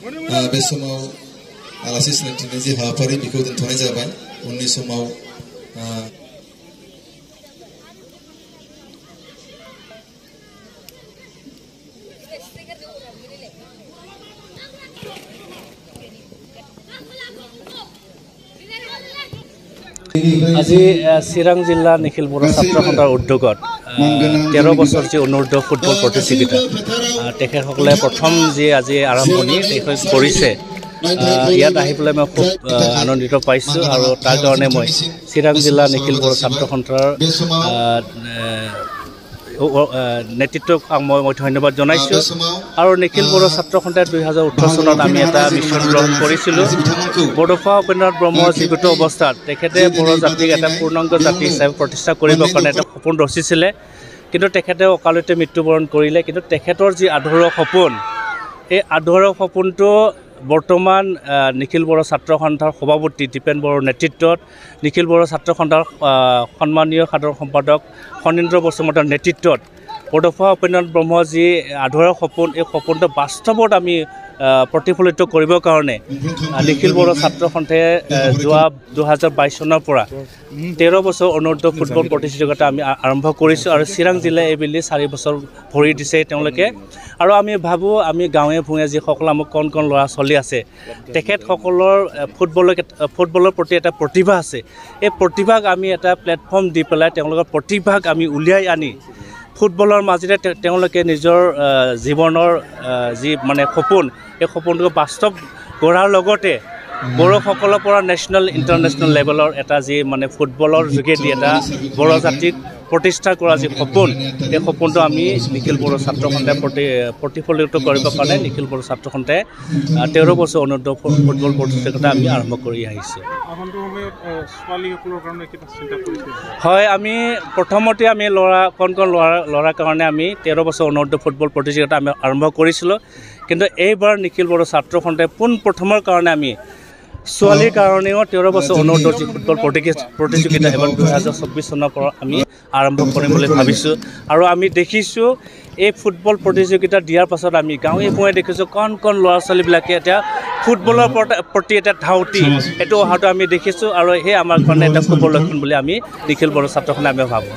बे समाव आलासि सिनायथिनाय जे हाबाफारि बेखौ दोनथ'नाय जाबाय उननि समाव আজি চিৰাং জিলা নিখিল বড়ো ছাত্ৰ সন্থাৰ উদ্যোগত 13 বছৰ যি অনূৰ্ধ্ব ফুটবল প্ৰতিযোগিতা তেখেতসকলে প্ৰথম যি আজি আৰম্ভণি কৰিছে ইয়াত আহি পেলাই মই খুব আনন্দিত পাইছোঁ আৰু তাৰ কাৰণে মই চিৰাং জিলা নিখিল বড়ো ছাত্ৰ সন্থাৰ নেতৃত্বক মই ধন্যবাদ জনাইছোঁ আৰু নিখিল বড়ো ছাত্ৰ সন্থাই 2018 চনত আমি এটা মিছন গ্ৰহণ কৰিছিলোঁ বড়োফা উপেন্দ্ৰনাথ ব্ৰহ্ম জীৱিত অৱস্থাত তেখেতে বড়ো জাতিক এটা পূৰ্ণাংগ জাতি হিচাপে প্ৰতিষ্ঠা কৰিবৰ কাৰণে এটা সপোন ৰচিছিলে কিন্তু তেখেতে অকালতে মৃত্যুবৰণ কৰিলে কিন্তু তেখেতৰ যি আধৰুৱা সপোন এই আধৰুৱা সপোনটো বৰ্তমান নিখিল বড়ো ছাত্ৰ সন্থাৰ সভাপতি দীপেন বড়োৰ নেতৃত্বত নিখিল বড়ো ছাত্ৰ সন্থাৰ সন্মানীয় সাধাৰণ সম্পাদক ফণীন্দ্ৰ বসুমতাৰীৰ নেতৃত্বত বড়োফা উপেন্দ্ৰনাথ ব্ৰহ্ম যি আধৰুৱা সপোন এই সপোনটো বাস্তৱত আমি প্ৰতিফলিত কৰিবৰ কাৰণে নিখিল বড়ো ছাত্ৰ সন্থাই যোৱা 2022 চনৰ পৰা 13 বছৰ অনূৰ্ধ্ব ফুটবল প্ৰতিযোগিতা আমি আৰম্ভ কৰিছোঁ আৰু চিৰাং জিলাই এইবেলি 4 বছৰ ভৰি দিছে তেওঁলোকে আৰু আমি ভাবোঁ আমি গাঁৱে ভূঞে যিসকল আমাৰ কণ ল'ৰা ছোৱালী আছে তেখেতসকলৰ ফুটবলৰ প্ৰতি এটা প্ৰতিভা আছে এই প্ৰতিভাক আমি এটা প্লেটফৰ্ম দি পেলাই তেওঁলোকৰ প্ৰতিভাক আমি উলিয়াই আনি ফুটবলৰ মাজেৰে তেওঁলোকে নিজৰ জীৱনৰ যি মানে সপোন এই সপোনটো বাস্তৱ কৰাৰ লগতে বড়োসকলৰ পৰা নেশ্যনেল ইণ্টাৰনেশ্যনেল লেভেলৰ এটা যি মানে ফুটবলৰ যোগেদি এটা বড়ো জাতিক প্ৰতিষ্ঠা কৰা যি সপোন এই সপোনটো আমি নিখিল বড়ো ছাত্ৰ সন্থাই প্ৰতিফলিত কৰিবৰ কাৰণে নিখিল বড়ো ছাত্ৰ সন্থাই 13 বছৰ অনূৰ্ধ্ব ফুটবল প্ৰতিযোগিতা আমি আৰম্ভ কৰি আহিছোঁ হয় আমি প্ৰথমতে আমি কণ ল'ৰাৰ কাৰণে আমি 13 বছৰ অনূৰ্ধ্ব ফুটবল প্ৰতিযোগিতা আমি আৰম্ভ কৰিছিলোঁ কিন্তু এইবাৰ নিখিল বড়ো ছাত্ৰ সন্থাই পোনপ্ৰথমৰ কাৰণে আমি ছোৱালীৰ কাৰণেও 13 বছৰ অনূৰ্ধ্ব যি ফুটবল প্ৰতিযোগিতা এবাৰ 2024 চনৰ পৰা আমি আৰম্ভ কৰিম বুলি ভাবিছোঁ আৰু আমি দেখিছোঁ এই ফুটবল প্ৰতিযোগিতা দিয়াৰ পাছত আমি গাঁৱে ভূঞে দেখিছোঁ কণ ল'ৰা ছোৱালীবিলাকে এতিয়া ফুটবলৰ প্ৰতি এটা ধাউতি এইটো অহাটো আমি দেখিছোঁ আৰু সেই আমাৰ কাৰণে এটা শুভ লক্ষণ বুলি আমি নিখিল বড়ো ছাত্ৰ সন্থাই আমি ভাবোঁ